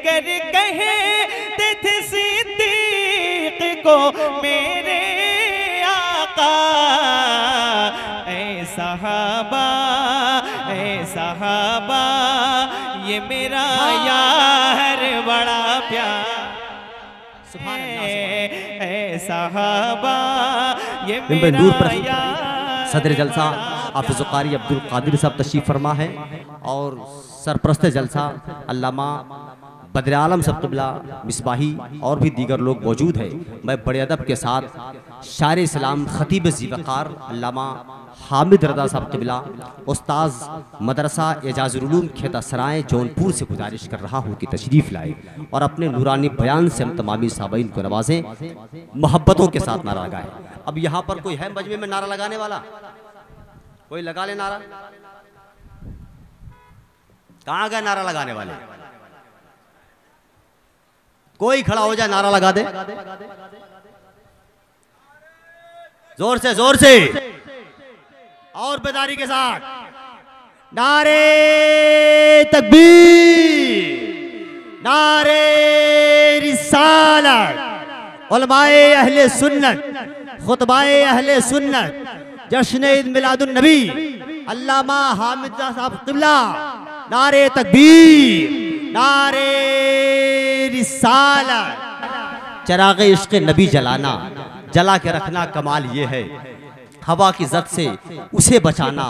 कर कहते थे सिद्दीक को मेरे आका। ऐ सहाबा ये मेरा यार बड़ा प्यार। साहबा ये मेरा यार। सदर जलसा हाफिज़ कारी अब्दुल कादिर साहब तशरीफ़ फरमा है और सरप्रस्त जलसा अल्लामा बदर आलम साहब क़िबला मिसबाही और भी दीगर लोग मौजूद हैं। मैं बड़े अदब के साथ शायर इस्लाम खतीब ज़ीवकार अल्लामा हामिद रज़ा साहब क़िबला उस्ताज़ मदरसा एजाज़ुल उलूम खेता सराय जौनपुर से गुजारिश कर रहा हूँ कि तशरीफ़ लाए और अपने नूरानी बयान से हम तमामी साबईन को नवाजें, मोहब्बतों के साथ नारा लगाएं। अब यहाँ पर कोई है मजमे में नारा लगाने वाला? कोई लगा ले नारा। कहाँ गए नारा लगाने वाले? कोई खड़ा हो जाए, नारा लगा दे जोर से और बेदारी के साथ। नारे तकबीर, नारे रिसालत, उलमाए अहले सुन्नत, खुतबाए अहले सुन्नत, जश्न ईद मिलादुन नबी अल्लामा हामिद साहब क़िबला। नारे तकबीर, नारे रिसालत। चराग़ इश्क़ नबी जलाना, जला के रखना कमाल ये है। हवा की जद से उसे बचाना,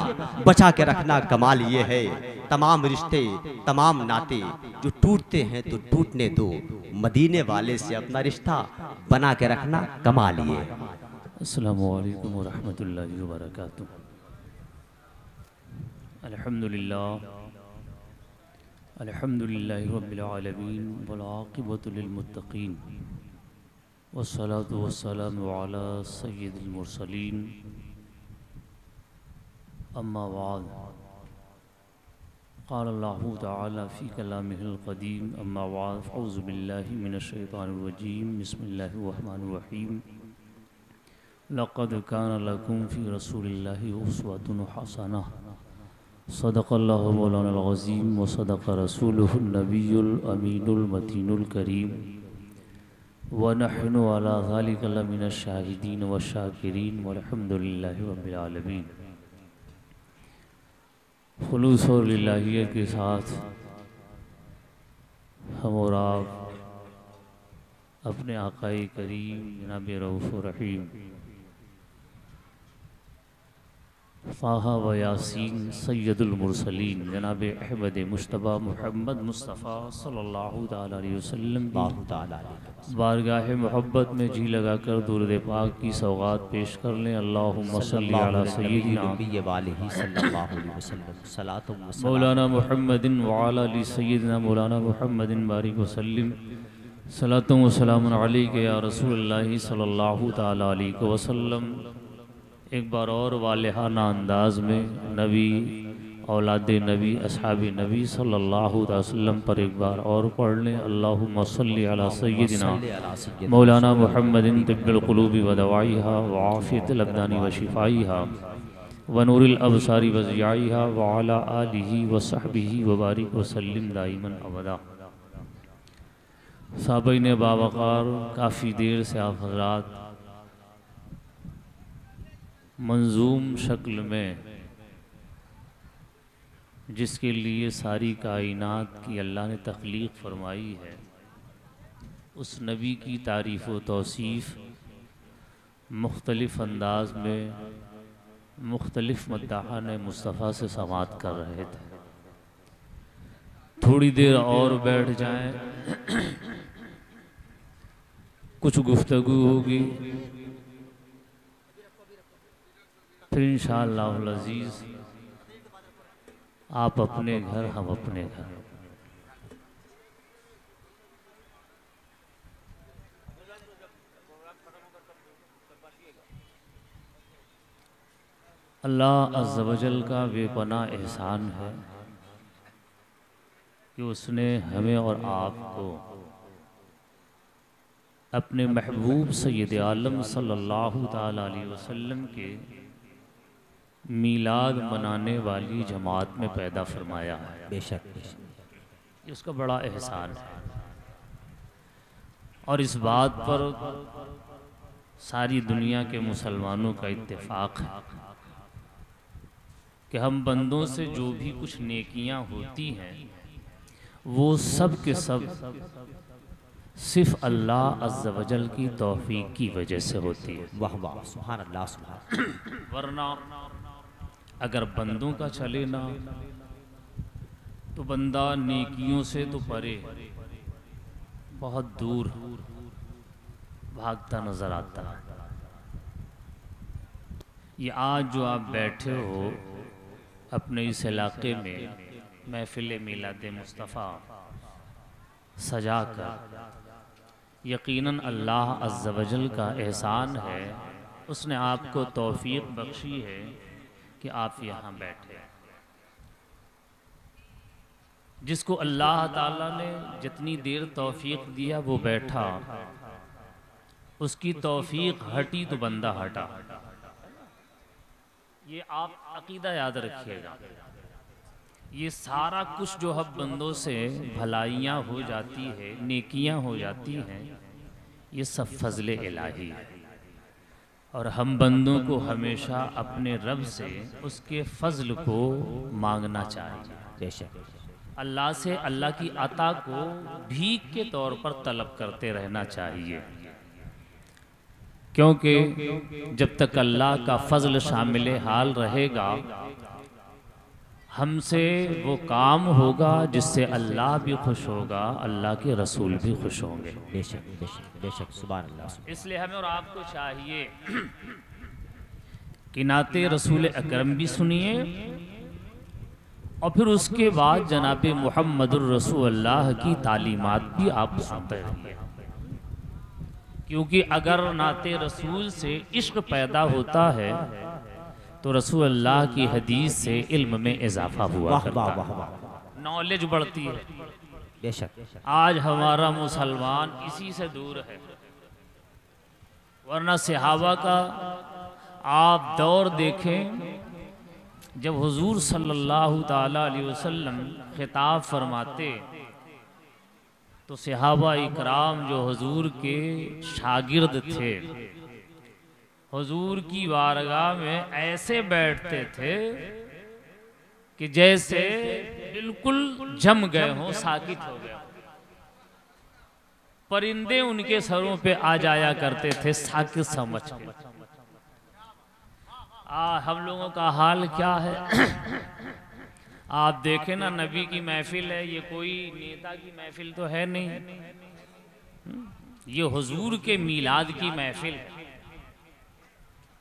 बचा के रखना कमाल ये है। तमाम रिश्ते, तमाम नाते जो टूटते हैं तो टूटने दो, मदीने वाले से अपना रिश्ता बना के रखना कमाल ये है। अस्सलामु अलैकुम व रहमतुल्लाहि व बरकातुहू। अल्हम्दुलिल्लाहि रब्बिल आलमीन वल आक़िबतु लिल मुत्तक़ीन वस्सलातु वस्सलामु अला सय्यिदिल मुरसलीन। अम्मा बाद, क़ाल अल्लाहु तआला फ़ी कलामिहिल क़दीम। अम्मा बाद, अऊज़ु बिल्लाहि मिनश शैतानिर रजीम। बिस्मिल्लाहिर रहमानिर रहीम। लक़द कान लकुम फ़ी रसूलिल्लाहि उस्वतुन हसनह। सदक़ल्लाहु मौलाना अज़ीम व सदक़ रसूलुहुन नबियुल अमीनुल मतीनुल करीम व नहनु अला ज़ालिका लमिनश शाहिदीन व शाकिरीन वल्हम्दुलिल्लाहि रब्बिल आलमीन। खुलूस और लिल्लाहियत के साथ हम और आप अपने आक़ाए करीम जनाब रऊफ़ रहीम फ़ाहा व यासीन सैयदुल मुरसलीन जनाब अहमद मुश्तबा मुहम्मद मुस्तफ़ा सल्लल्लाहु तआला अलैहि वसल्लम बारगाह मोहब्बत में जी लगाकर दुरूद पाक की सौगात पेश कर लें। अल्लाहुम्मा सल्लि अला सय्यिदिना मौलाना मुहम्मदिन व अला आलि सय्यिदिना मौलाना मुहम्मदिन बारिक व सल्लिम। सलातुन व सलामुन अलैका या रसूलल्लाह सल्लल्लाहु तआला अलैहि वसल्लम। एक बार और वालिहाना अंदाज में नबी, औलाद नबी, अस्हाब नबी सल्लल्लाहु अलैहि वसल्लम पर एक बार और पढ़ लें। अल्लाहुम्मा सल्लि अला सय्यिदिना मौलाना मुहम्मदिन तिब्बुल क़ुलूबि व दवाइहा व आफ़ियतिल अबदानि व शिफ़ाइहा व नूरिल अबसारि व ज़ियाइहा व अला आलिहि व सहबिहि व बारिक व सल्लिम दाइमन अबदा। साबईन बावक़ार, काफ़ी देर से आप हज़रात मंजूम शक्ल में जिसके लिए सारी कायनात की अल्लाह ने तख्लीक़ फरमाई है, उस नबी की तारीफ़ व तौसीफ़ मुख्तलिफ़ अंदाज में मुख्तलिफ़ मद्दाहान मुस्तफ़ा से समात कर रहे थे। थोड़ी देर और बैठ जाएं, कुछ गुफ्तगू होगी, फिर इंशाअल्लाहुल अज़ीज़ आप अपने घर, हम अपने घर। अल्लाह अज़्ज़ व जल का बेपनाह एहसान है कि उसने हमें और आपको अपने महबूब सय्यद आलम सल्लल्लाहु ताला अलैहि वसल्लम के मीलाद मनाने वाली जमात में पैदा फरमाया है। बेशक ये उसका बड़ा एहसान है। और इस बात पर सारी दुनिया के मुसलमानों का इत्तेफाक है कि हम बंदों से जो भी कुछ नेकियां होती हैं वो सब के सब सिर्फ अल्लाह अज़्ज़ वजल की तौफीक की वजह से होती है। वाह वाह, सुभान अल्लाह, सुभान। वरना अगर बंदों का चले ना तो बंदा नेकियों से तो परे बहुत दूर भागता नजर आता है। ये आज जो आप बैठे हो अपने इस इलाके में महफिल मिलाद मुस्तफ़ा सजा कर, यकीनन अल्लाह अज़्ज़ वजल का एहसान है, उसने आपको तौफीक बख्शी है कि आप यहाँ बैठे। जिसको अल्लाह ताला ने जितनी देर तौफीक दिया वो बैठा, उसकी तौफीक हटी तो बंदा हटा। ये आप अकीदा याद रखिएगा। ये सारा कुछ जो हम बंदों से भलाइयाँ हो जाती है, नेकियां हो जाती हैं, ये सब फजले इलाही है। और हम बंदों को हमेशा अपने रब से उसके फजल को मांगना चाहिए। बेशक अल्लाह से अल्लाह की अता को भीख के तौर पर तलब करते रहना चाहिए, क्योंकि जब तक अल्लाह का फजल शामिल हाल रहेगा हमसे वो काम होगा जिससे अल्लाह भी खुश होगा, अल्लाह के रसूल भी खुश होंगे। बेशक बेशक बेशक, सुभान अल्लाह। इसलिए हमें और आपको चाहिए कि नाते रसूल अकरम भी सुनिए और फिर उसके बाद जनाब मुहम्मदुर रसूलुल्लाह की तालीमात भी आप सुनते रहिए। क्योंकि अगर नाते रसूल से इश्क पैदा होता है तो रसूलुल्लाह की हदीस से इल्म में इजाफा हुआ करता है, नॉलेज बढ़ती है। बेशक आज हमारा मुसलमान इसी से दूर है, वरना सहाबा का आप दौर देखें, जब हुजूर सल्लल्लाहु ताला अलैहि वसल्लम खिताब फरमाते तो सहाबा इकराम जो हुजूर के शागिर्द थे हुजूर की बारगाह में ऐसे बैठते थे कि जैसे बिल्कुल जम गए हों, साकित हो गए। परिंदे उनके सरों पे आ जाया करते थे साकित समझ के। हम लोगों का हाल क्या है? आप देखें ना, नबी की महफिल है, ये कोई नेता की महफिल तो है नहीं, ये हुजूर के मीलाद की महफिल है।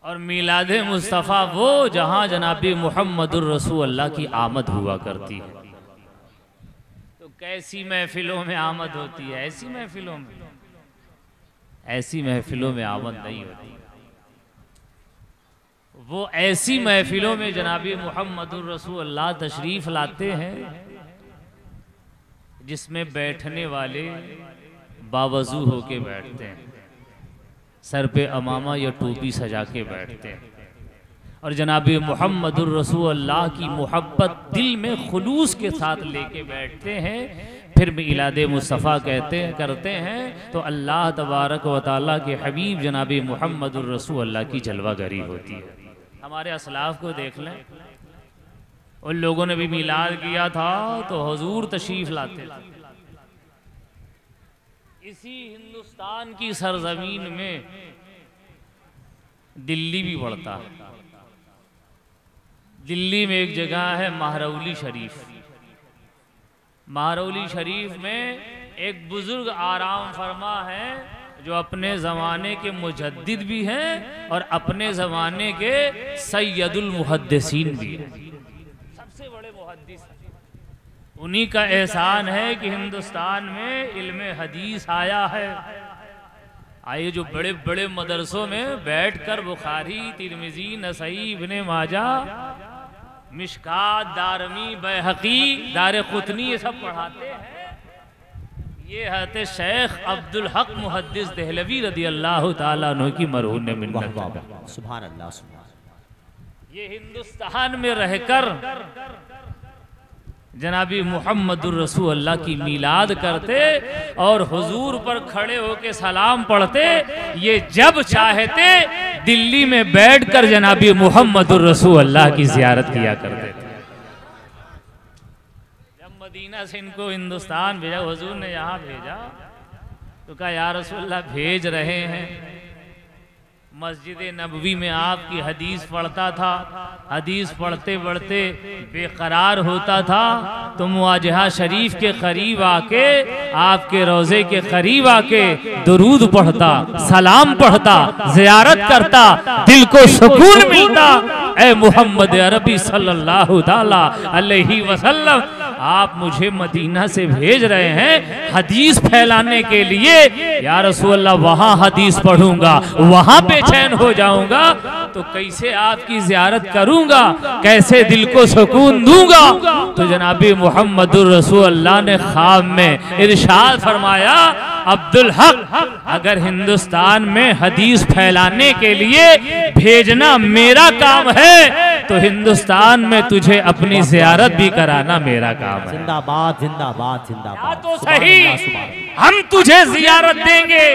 और मीलाद मुस्तफ़ा वो जहां जनाबी मुहम्मदुर रसूलुल्लाह की आमद हुआ करती है। तो कैसी महफिलों में आमद होती है? ऐसी महफिलों में आमद नहीं होती। वो ऐसी महफिलों में जनाबी मुहम्मदुर रसूलुल्लाह तशरीफ लाते हैं जिसमें बैठने वाले बावजू होके बैठते हैं, सर पे अमामा या टोपी सजा के बैठते हैं, और जनाबी मुहम्मदुर रसूलुल्लाह की मोहब्बत दिल में खुलूस के साथ लेके बैठते हैं। फिर मीलाद मुस्तफ़ा करते हैं तो अल्लाह तबारक व तआला के हबीब जनाबी मुहम्मदुर रसूलुल्लाह की जलवागरी होती है। हमारे असलाफ को देख लें, उन लोगों ने भी मीलाद किया था तो हुजूर तशरीफ लाते थे। इसी हिंदुस्तान की सरजमीन में दिल्ली भी पड़ता है। दिल्ली में एक जगह है महरौली शरीफ। महरौली शरीफ में एक बुजुर्ग आराम फरमा है जो अपने ज़माने के मुजद्दिद भी हैं और अपने ज़माने के सैयदुल मुहद्दिसीन भी हैं, सबसे बड़े मुहद्दिस। उन्हीं का एहसान है कि हिंदुस्तान में इल्म हदीस आया है। आइए, जो बड़े बड़े मदरसों में बैठकर बुखारी, तिरमिजी, नसई, इब्ने माजा, मिशकात, दारमी, बैहकी, दारक़ुतनी ये सब पढ़ाते हैं। ये है शेख अब्दुल हक मुहद्दिस देहलवी रदी अल्लाह ताला अन्हु की मरहूम ने मिन्नत। सुभान अल्लाह, सुभान। ये हिंदुस्तान में रहकर जनाबी मुहम्मदुर रसूलुल्लाह की मीलाद करते और हुजूर पर खड़े होके सलाम पढ़ते। ये जब चाहते दिल्ली में बैठकर जनाबी मुहम्मदुर रसूलुल्लाह की ज़ियारत किया करते थे। जब मदीना से इनको हिंदुस्तान भेजा, हुजूर ने यहाँ भेजा तो कहा या रसूलुल्लाह भेज रहे हैं। मस्जिद नबवी में आपकी हदीस पढ़ता था, हदीस पढ़ते पढ़ते बेकरार होता था तो मुआजहा शरीफ के करीब आके, आपके रोज़े के करीब आके दुरूद पढ़ता, सलाम पढ़ता, ज़ियारत करता, दिल को सुकून मिलता। ए मोहम्मद अरबी सल्लल्लाहु ताला अलैहि वसल्लम, आप मुझे मदीना से भेज रहे हैं हदीस फैलाने के लिए। या रसूलल्लाह वहाँ हदीस पढ़ूंगा, वहाँ बेचैन हो जाऊंगा तो कैसे आपकी ज़ियारत करूंगा, कैसे दिल को सुकून दूंगा। तो जनाबी मुहम्मदुर रसूलुल्लाह ने ख्वाब में इरशाद फरमाया, अब्दुल हक, अगर हिंदुस्तान में हदीस फैलाने के लिए भेजना मेरा काम है तो हिंदुस्तान में तुझे अपनी ज़ियारत भी कराना मेरा काम है। जिंदाबाद जिंदाबाद जिंदाबाद। तो सही हम तुझे ज़ियारत देंगे।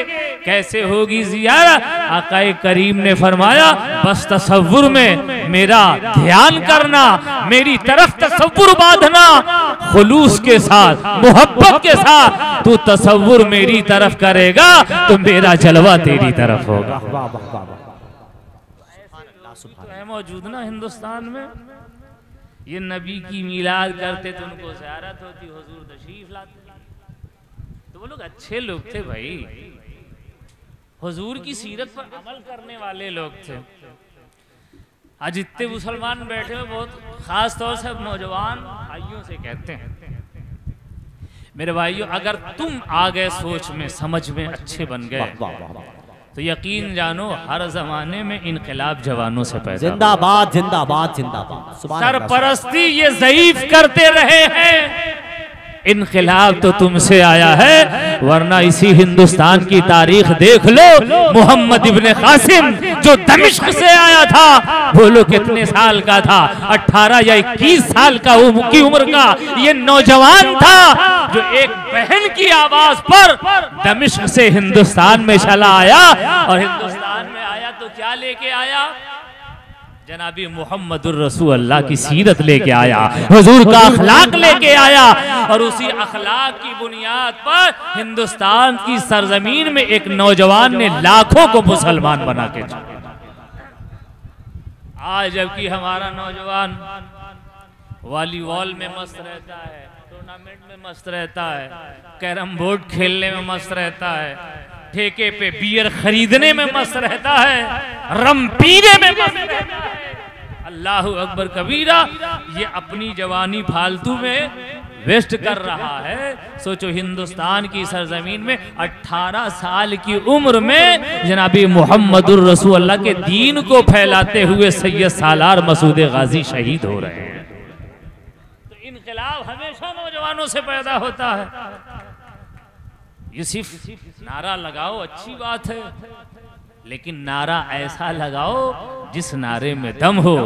कैसे होगी ज़ियारत? आकाए करीम ने फरमाया, बस तसव्वुर में मेरा ध्यान करना, मेरी तरफ तसव्वुर बांधना, खुलूस के साथ, मोहब्बत के साथ तू तसव्वुर मेरी तरफ करेगा तो मेरा जलवा तेरी तरफ होगा। तो है मौजूद ना हिंदुस्तान में, ये नबी की मीलाद करते तो उनको ज़ियारत होती, हुजूर तशरीफ लाते। तो वो लोग अच्छे लोग थे भाई, हुजूर की सीरत पर अमल करने वाले लोग थे। आज इतने मुसलमान बैठे हुए, बहुत खास तौर से नौजवान भाइयों से कहते हैं, मेरे भाइयों अगर तुम आ गए सोच में, समझ में, अच्छे बन गए तो यकीन जानो हर जमाने में इनकलाब जवानों से पैदा। जिंदाबाद जिंदाबाद जिंदाबाद। सरपरस्ती ये ज़ईफ करते रहे हैं, इनकलाब तो तुमसे आया है, वरना इसी हिंदुस्तान की तारीख देख लो। मोहम्मद इब्ने कासिम जो दमिश्क से आया था, बोलो कितने साल का था? 18 या 21 साल का की उम्र का ये नौजवान था जो एक बहन की आवाज पर दमिश्क से हिंदुस्तान में चला आया। और हिंदुस्तान में आया तो क्या लेके आया? जनाबी मुहम्मदुर रसूलुल्लाह की सीरत लेके आया, हुजूर का अखलाक लेके आया। और उसी अखलाक की बुनियाद पर हिंदुस्तान की सरजमीन में एक नौजवान ने लाखों को मुसलमान बना के छोड़ा। आज जबकि हमारा नौजवान वॉलीबॉल में मस्त रहता है, टूर्नामेंट में मस्त रहता है, कैरम बोर्ड खेलने में मस्त रहता है, ठेके पे बियर खरीदने में मस्त रहता है, रम पीने में मस्त रहता है। अल्लाहु अकबर कबीरा, ये अपनी जवानी फालतू में वेस्ट कर रहा है। सोचो हिंदुस्तान की सरजमीन में 18 साल की उम्र में जनाबी मुहम्मदुर रसूलुल्लाह के दीन को फैलाते हुए सैयद सालार मसूद गाजी शहीद हो रहे हैं। तो इनकलाब हमेशा नौजवानों से पैदा होता है। ये सिर्फ नारा लगाओ अच्छी बात है, लेकिन नारा ऐसा लगाओ जिस नारे में दम हो।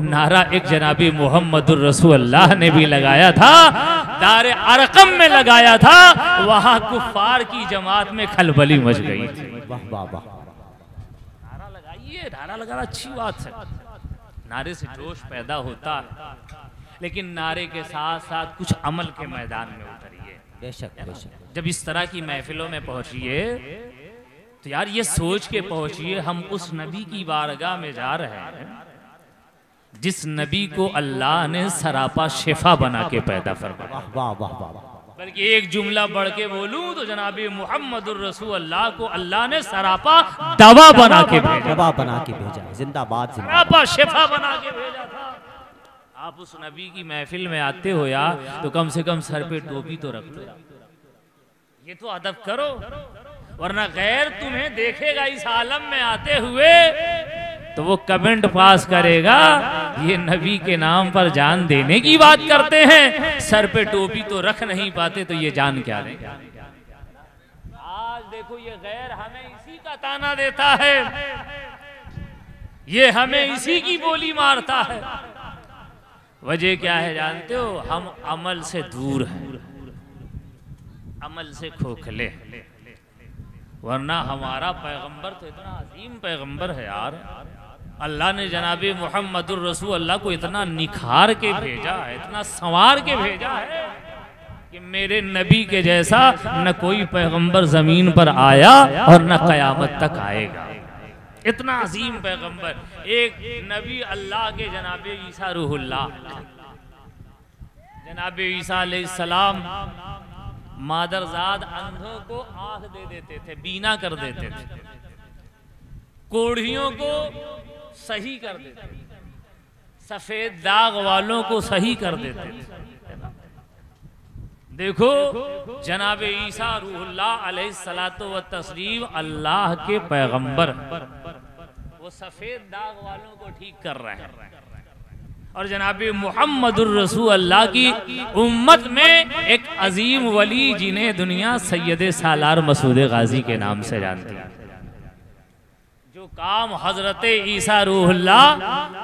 नारा एक जनाबी मुहम्मदुर रसूलुल्लाह ने भी लगाया था, दारे अरकम में लगाया था, वहां कुफार की जमात में खलबली मच गई थी। नारा लगाइए, नारा लगाना अच्छी बात है, नारे से जोश पैदा होता है, लेकिन नारे के साथ साथ कुछ अमल के मैदान में उतरिए। बेशक बेशक। जब इस तरह की महफिलों में पहुंचिए तो यार ये सोच के पहुंचिए, हम उस नबी की बारगाह में जा रहे हैं जिस नबी को अल्लाह ने सरापा शिफा बना के पैदा फरमाया। वाह वाह वाह। बल्कि एक जुमला बढ़ के बोलूं तो जनाबी मुहम्मदुर रसूलुल्लाह को अल्लाह ने सरापा दवा बना के भेजा, दवा बना के भेजा। जिंदाबाद जिंदाबाद। सरापा शिफा बना के भेजा था। आप उस नबी की महफिल में आते हो यार तो कम से कम सर पे टोपी तो रख दो, ये तो अदब करो, वरना गैर तुम्हें देखेगा इस आलम में आते हुए तो वो कमेंट पास करेगा, ये नबी के नाम पर जान देने की बात करते हैं, सर पे टोपी तो रख नहीं पाते, तो ये जान क्या देंगे। आज देखो ये गैर हमें इसी का ताना देता है, ये हमें इसी की बोली मारता है। वजह क्या है जानते हो? हम अमल से दूर हैं, अमल से खोखले हैं। वरना हमारा पैगंबर तो इतना अजीम पैगंबर है यार। अल्लाह ने जनाबे मुहम्मदुर रसूल अल्लाह को इतना निखार के भेजा है, इतना संवार के भेजा है कि मेरे नबी के जैसा न कोई पैगंबर जमीन पर आया और न कयामत तक आएगा। इतना अजीम पैगंबर। एक नबी अल्लाह के जनाबे ईसा रूहुल्लाह, जनाबे ईसा अलैहिस्सलाम मादरजाद अंधों को आंख दे देते थे, बीना कर देते थे, कोढ़ियों को सही कर देते थे, सफेद दाग वालों को सही कर देते थे। देखो जनाबे ईसा रूहुल्लाह अलैहिस्सलातु व तस्लीम अल्लाह के पैगंबर, वो सफेद दाग वालों को ठीक कर रहे हैं। और जनाबे मुहम्मदुर रसूल अल्लाह की उम्मत में एक अजीम वली जिन्हें दुनिया सैयद सालार मसूद गाजी के नाम से जानती है। जो काम हजरत ईसा रूहुल्लाह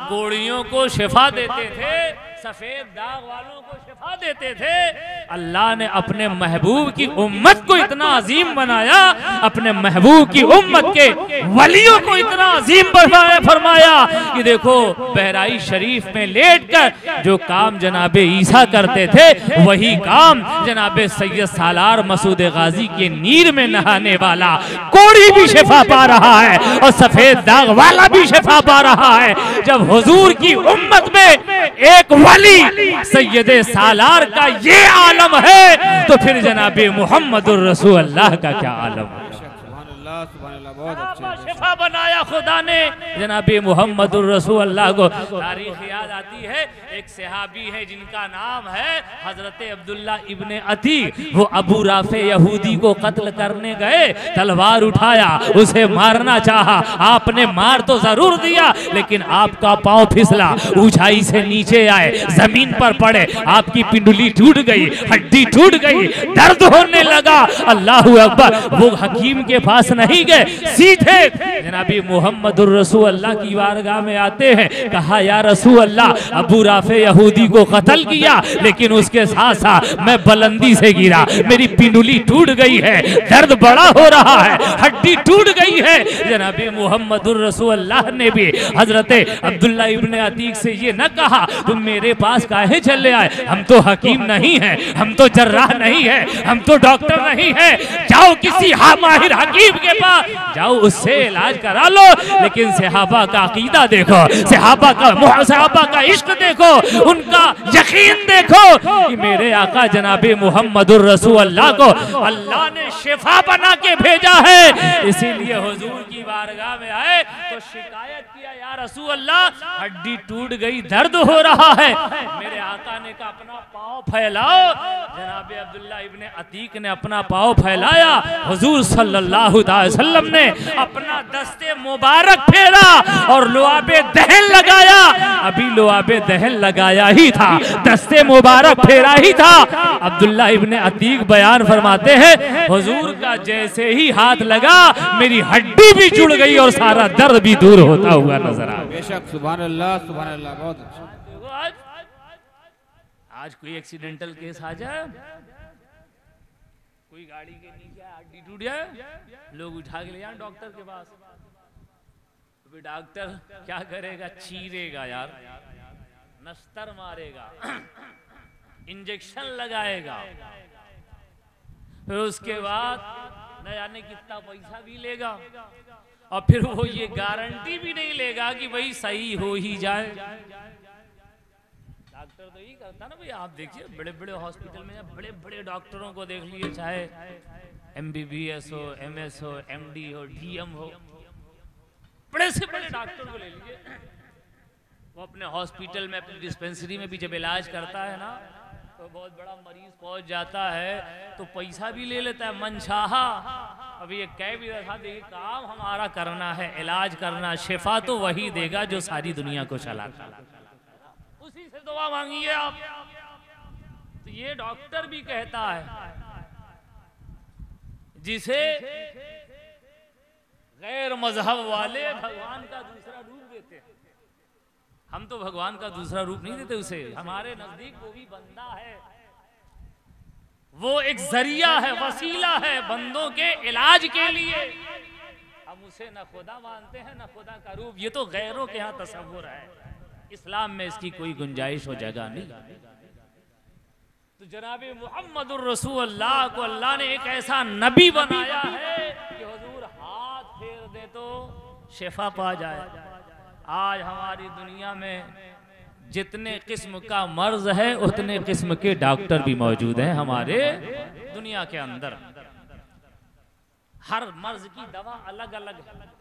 कोढ़ियों को शिफा देते थे, सफेद दाग वालों को शिफा देते थे, अल्लाह ने अपने महबूब की उम्मत को इतना अजीम बनाया, अपने महबूब की उम्मत के वलियों को इतना अजीम फरमाया कि देखो बहराई शरीफ में लेटकर जो काम जनाबे ईसा करते थे वही काम जनाबे सैयद सालार मसूद गाजी के नीर में नहाने वाला कोढ़ी भी शिफा पा रहा है और सफेद दाग वाला भी शिफा पा रहा है। जब हुजूर की उम्मत में एक वली सैयदे सालार का ये आलम है तो फिर जनाबे मुहम्मदुर रसूल अल्लाह का क्या आलम है। शिफा बनाया खुदा ने जनाबे मुहम्मदुर रसूल अल्लाह को। तारीख याद आती है, एक सहाबी है जिनका नाम है हजरत अब्दुल्ला इब्ने अतीक। वो अबू राफे यहूदी को कत्ल करने गए, तलवार उठाया, उसे मारना चाहा, आपने मार तो जरूर दिया लेकिन आपका पांव फिसला, ऊंचाई से नीचे आए, जमीन पर पड़े, आपकी पिंडली टूट गई, हड्डी टूट गई, दर्द होने लगा। अल्लाहू अकबर। वो हकीम के पास नहीं गए, सीधे जनाबी मुहम्मदुर रसूल अल्लाह की बारगाह में आते हैं। कहा या रसूल अल्लाह, अबू राफे यहूदी को कत्ल किया लेकिन उसके साथ साथ मैं बुलंदी से गिरा, मेरी पिंडली टूट गई है, दर्द बड़ा हो रहा है, हड्डी टूट गई है। जनाबी मुहम्मदुर रसूल अल्लाह ने भी हजरत अब्दुल्ला इब्ने अतीक से ये न कहा तुम मेरे पास काहे चले आए, हम तो हकीम नहीं है, हम तो जर्राह नहीं है, हम तो डॉक्टर नहीं है, जाओ किसी माहिर हकीम के पास जाओ, उससे इलाज करा लो। लेकिन सहाबा का अकीदा देखो, सहाबा का इश्क देखो, उनका यकीन देखो कि मेरे आका जनाबे मुहम्मदुर रसूल अल्लाह को अल्लाह ने शिफा बना के भेजा है। इसीलिए हुजूर की बारगाह में आए तो शिकायत किया या रसूल अल्लाह, हड्डी टूट गई, दर्द हो रहा है। मेरे आका ने कहा अपना पाँव फैलाओ। जनाबे अब्दुल्ला इब्ने अतीक ने अपना पाँव फैलाया, हुजूर सल्लल्लाहु अलैहि वसल्लम ने अपना दस्ते मुबारक फेरा और लुआबे दहन लगाया। अभी लुआबे दहन लगाया ही था, दस्ते मुबारक फेरा ही था। अब्दुल्ला इब्ने अतीक बयान फरमाते हैं हुजूर का जैसे ही हाथ लगा मेरी हड्डी भी जुड़ गई और सारा दर्द भी दूर होता हुआ नजर आ गया। बेशक सुभान अल्लाह, सुभान अल्लाह। बहुत अच्छा। आज कोई एक्सीडेंटल केस आ जाए, कोई गाड़ी के नीचे हड्डी टूट जाए, लोग उठा के ले जाए डॉक्टर के पास, तो डॉक्टर क्या करेगा, चीरेगा यार, नस्तर मारेगा, इंजेक्शन लगाएगा, फिर उसके बाद न जाने कितना पैसा भी लेगा और फिर वो ये गारंटी भी नहीं लेगा कि भाई सही हो ही जाए। डॉक्टर तो यही करता ना भाई, आप देखिए बड़े बड़े हॉस्पिटल में बड़े बड़े डॉक्टरों को देख लीजिए, चाहे MBBS हो, MS हो, MD हो, DM हो, बड़े से बड़े डॉक्टर को ले लीजिए, वो अपने हॉस्पिटल में अपनी डिस्पेंसरी में भी जब इलाज करता है ना तो बहुत बड़ा मरीज पहुंच जाता है तो पैसा भी ले लेता है मनचाहा। अभी ये कह भी रहा, देखिए काम हमारा करना है, इलाज करना, शिफा तो वही देगा जो सारी दुनिया को चलाता है, उसी से दुआ मांगिए आप। तो ये डॉक्टर भी कहता है जिसे गैर मजहब वाले भगवान का दूसरा रूप देते हैं, हम तो भगवान का दूसरा रूप नहीं देते उसे, हमारे नजदीक वो भी बंदा है, वो एक जरिया है, वसीला है बंदों के इलाज के लिए। हम उसे न खुदा मानते हैं न खुदा का रूप, ये तो गैरों के यहाँ तसव्वुर है, इस्लाम में इसकी कोई गुंजाइश हो जगह नहीं। तो जनाबे मुहम्मदुर रसूलुल्लाह को अल्लाह ने एक ऐसा नबी बनाया है कि हुजूर हाथ फेर दे तो शिफा पा जाए। आज हमारी दुनिया में जितने किस्म का मर्ज है उतने किस्म के डॉक्टर भी मौजूद हैं हमारे दुनिया के अंदर। हर मर्ज की दवा अलग अलग है,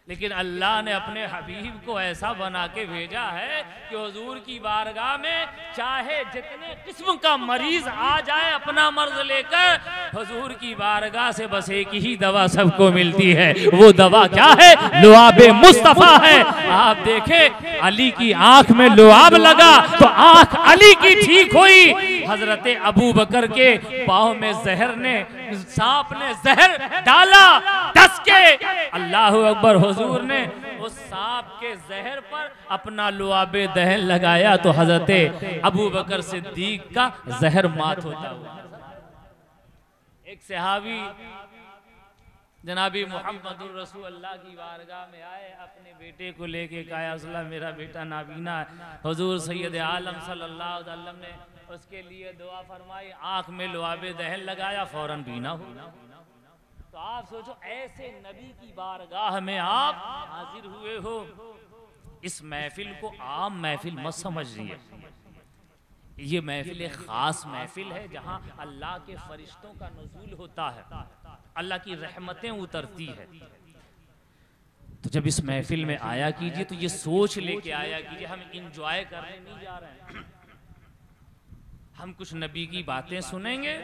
लेकिन अल्लाह ने अपने हबीब को ऐसा बना के भेजा है कि हुजूर की बारगाह में चाहे जितने किस्म का मरीज आ जाए अपना मर्ज लेकर, हुजूर की बारगाह से बस एक ही दवा सबको मिलती है। वो दवा क्या है? लुआबे मुस्तफा है। आप देखें अली की आंख में लुआब लगा तो आंख अली की ठीक हुई। हजरत अबू बकर के पाँव में जहर ने, सांप ने जहर डाला डस के, अल्लाह अकबर, हुजूर ने उस सांप के जहर पर अपना लुआबे दहन लगाया तो हजरत अबू बकर सिद्दीक का जहर मात होता हुआ। एक सहाबी जनाबी मुहम्मदुर रसूलुल्लाह की बारगाह में आए, अपने बेटे को लेके कहा या रसूलल्लाह मेरा बेटा नाबीना है। हुजूर सैयद आलम सल्लल्लाहु अलैहि वसल्लम ने उसके लिए दुआ फरमाई, आंख में लुआबे दहन लगाया, फौरन बीना हो। तो आप सोचो ऐसे नबी की बारगाह में आप हाजिर हुए हो। इस महफिल को आम महफिल मत समझिए, ये महफिल एक खास महफिल है जहां अल्लाह के फरिश्तों का नुज़ूल होता है, अल्लाह की रहमतें उतरती है। तो जब इस महफिल में आया कीजिए तो ये सोच लेके आया कीजिए हम इंजॉय करने नहीं जा रहे हैं, हम कुछ नबी की बातें सुनेंगे,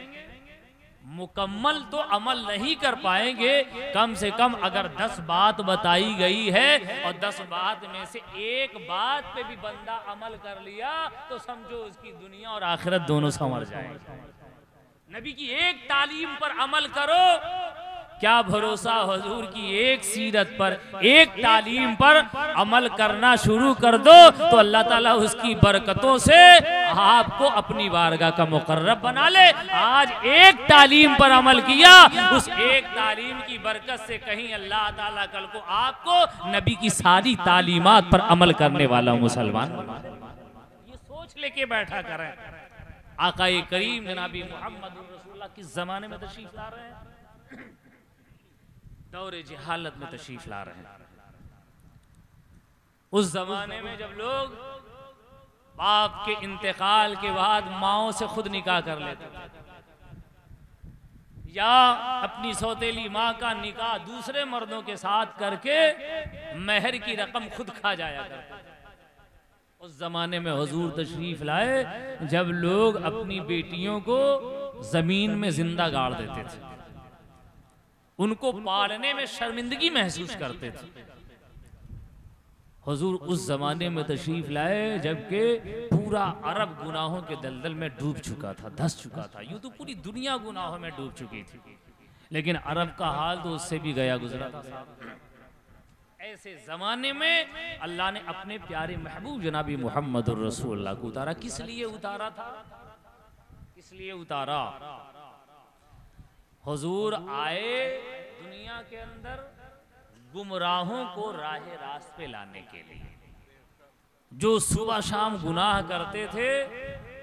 मुकम्मल तो अमल नहीं कर पाएंगे, कम से कम अगर 10 बात बताई गई है और 10 बात में से एक बात पे भी बंदा अमल कर लिया तो समझो उसकी दुनिया और आखिरत दोनों संवर जाएंगे। नबी की एक तालीम पर अमल करो, क्या भरोसा हुजूर की एक सीरत पर, एक तालीम पर अमल करना शुरू कर दो तो अल्लाह ताला उसकी बरकतों से आपको अपनी बारगाह का मुकर्रब बना ले। आज एक तालीम पर अमल किया, उस एक तालीम की बरकत से कहीं अल्लाह ताला कल को आपको नबी की सारी तालीमात पर अमल करने वाला मुसलमान, ये सोच लेके बैठा करें। आकाए करीम जनाबी मुहम्मद रसूलुल्लाह किस जमाने में तशरीफ ला रहे हैं? दौरे जहालत में तशरीफ ला रहे हैं। उस जमाने में जब लोग बाप के इंतकाल के बाद माओ से खुद निकाह कर लेते थे या अपनी सौतेली माँ का निकाह दूसरे मर्दों के साथ करके महर की रकम खुद खा जाया करते थे। उस जमाने में हुजूर तशरीफ लाए जब लोग अपनी बेटियों को जमीन में जिंदा गाड़ देते थे, उनको पालने में शर्मिंदगी महसूस करते थे। हुजूर उस जमाने में तशरीफ लाए जबकि पूरा अरब गुनाहों के दलदल में डूब चुका था, धंस चुका था। यूं तो पूरी दुनिया गुनाहों में डूब चुकी थी, लेकिन अरब का हाल तो उससे भी गया गुजरा था। ऐसे जमाने में अल्लाह ने अपने प्यारे महबूब जनाबी मुहम्मदुर रसूलुल्लाह को उतारा। किस लिए उतारा था? किस लिए उतारा? हुजूर आए दुनिया के अंदर गुमराहों को राह रास्त पे लाने के लिए। जो सुबह शाम गुनाह करते थे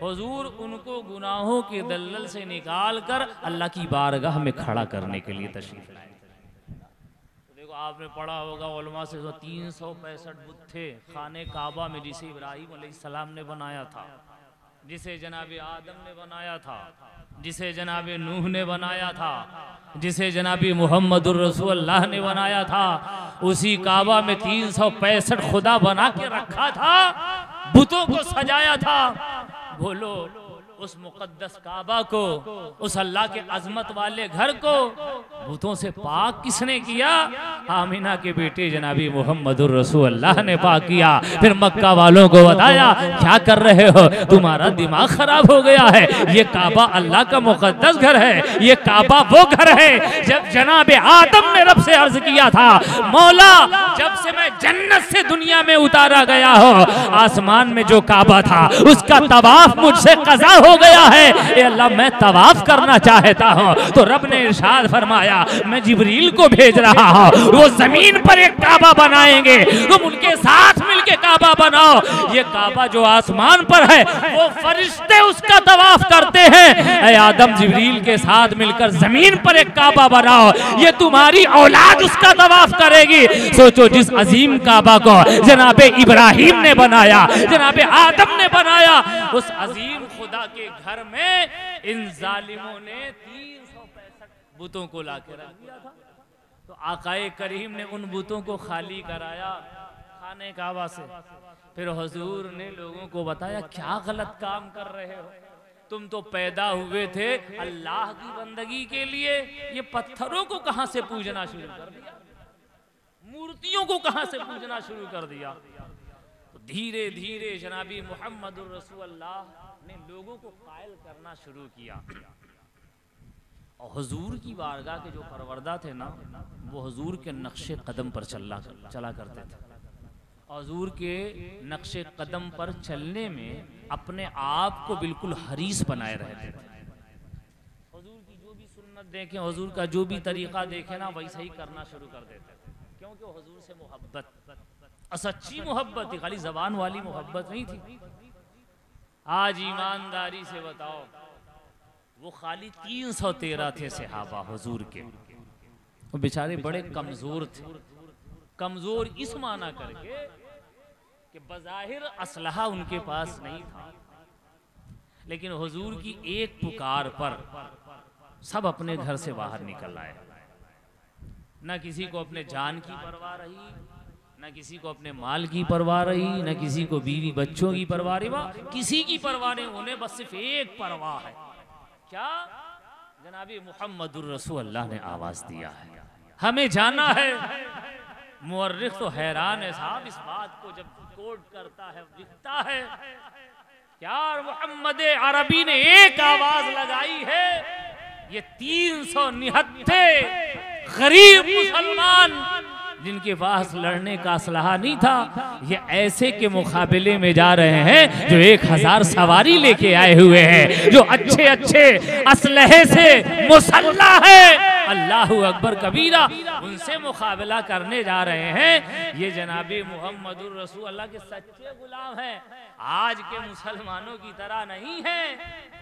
हुजूर उनको गुनाहों के दलदल से निकाल कर अल्लाह की बारगाह में खड़ा करने के लिए तशरीफ लाए। देखो आपने पढ़ा होगा उलमा से 365 बुत थे खाने काबा में, जिसे इब्राहिम अलैहिस्सलाम ने बनाया था, जिसे जनाबे आदम ने बनाया था, जिसे जनाबे नूह ने बनाया था, जिसे जनाबी मुहम्मदुर रसूलुल्लाह ने बनाया था। उसी काबा में 365 खुदा बना के रखा था, बुतों को सजाया था। बोलो उस मुकद्दस काबा को, उस अल्लाह के अजमत वाले घर को भूतों से पाक किसने किया? आमिना के बेटे जनाबी मोहम्मदुर रसूलुल्लाह ने पाक किया। फिर मक्का वालों को बताया, क्या कर रहे हो, तुम्हारा दिमाग खराब हो गया है, ये काबा अल्लाह का मुकद्दस घर है, ये काबा वो घर है जब जनाबे आदम ने रब से अर्ज किया था, मौला जब से मैं जन्नत से दुनिया में उतारा गया हो, आसमान में जो काबा था उसका तवाफ मुझसे कज़ा हो गया है, ए अल्लाह मैं तवाफ करना चाहता हूँ। तो रब ने इरशाद फरमाया, मैं जिब्रील को भेज रहा हूँ, वो जमीन पर एक काबा बनाएंगे, तुम उनके साथ मिलके काबा बनाओ। ये काबा जो आसमान पर है वो फरिश्ते उसका तवाफ करते हैं, ए आदम जिब्रील के साथ मिलकर जमीन पर एक काबा बनाओ, ये तुम्हारी औलाद उसका तवाफ करेगी। सोचो, जिस अजीम काबा को जनाबे इब्राहिम ने बनाया, जनाबे आदम ने बनाया, उस अजीम खुदा के घर में इन जालिमों ने 365 बुतों को लाके रख दिया था। तो आकाए करीम ने उन बुतों को खाली कराया खाने काबा से। फिर हुजूर ने लोगों को बताया, क्या गलत काम कर रहे हो, तुम तो पैदा हुए थे अल्लाह की बंदगी के लिए, ये पत्थरों को कहां से पूजना शुरू कर दिया, मूर्तियों को कहां से पूजना शुरू कर दिया। तो धीरे धीरे जनाबी मुहम्मदुर रसूलुल्लाह ने लोगों को कायल करना शुरू किया। और हुजूर की बारगाह के जो परवरदा थे ना, वो हुजूर के नक्शे कदम पर चला करते थे। हुजूर के नक्शे कदम पर चलने में अपने आप को बिल्कुल हरीस बनाए रहते थे। हुजूर की जो भी सुन्नत देखें, हुजूर का जो भी तरीका देखें ना, वैसा ही करना शुरू कर देते थे, क्योंकि हुजूर से मोहब्बत, सच्ची मोहब्बत थी, खाली जबान वाली मोहब्बत नहीं थी। आज ईमानदारी से बताओ, वो खाली 313 थे सहाबा हुजूर के, वो बेचारे बड़े कमजोर थे। कमजोर इस माना करके कि बज़ाहिर असलहा उनके पास नहीं था, लेकिन हुजूर की एक पुकार पर सब अपने घर से बाहर निकल आए। न किसी को अपने जान की परवाह रही, न किसी को अपने माल की परवाह रही, न किसी को बीवी बच्चों की परवाह रही, किसी की परवाह नहीं, उन्हें बस सिर्फ एक परवाह है, क्या? जनाबी मुहम्मदुर रसूलुल्लाह ने आवाज दिया है, हमें जाना है। मुअर्रिख तो हैरान है साहब इस बात को जब कोट करता है, लिखता है, यार मोहम्मद अरबी ने एक आवाज लगाई है, ये 369 गरीब मुसलमान जिनके पास लड़ने का असलहा नहीं था, ये ऐसे के मुकाबले में जा रहे हैं जो 1000 सवारी लेके आए हुए हैं, जो अच्छे अच्छे असलहे से मुसल्लह है, अल्लाहु अकबर कबीरा, उनसे मुकाबला करने जा रहे हैं। ये जनाबी मुहम्मदुर रसूलुल्लाह के सच्चे गुलाम हैं, आज के मुसलमानों की तरह नहीं है।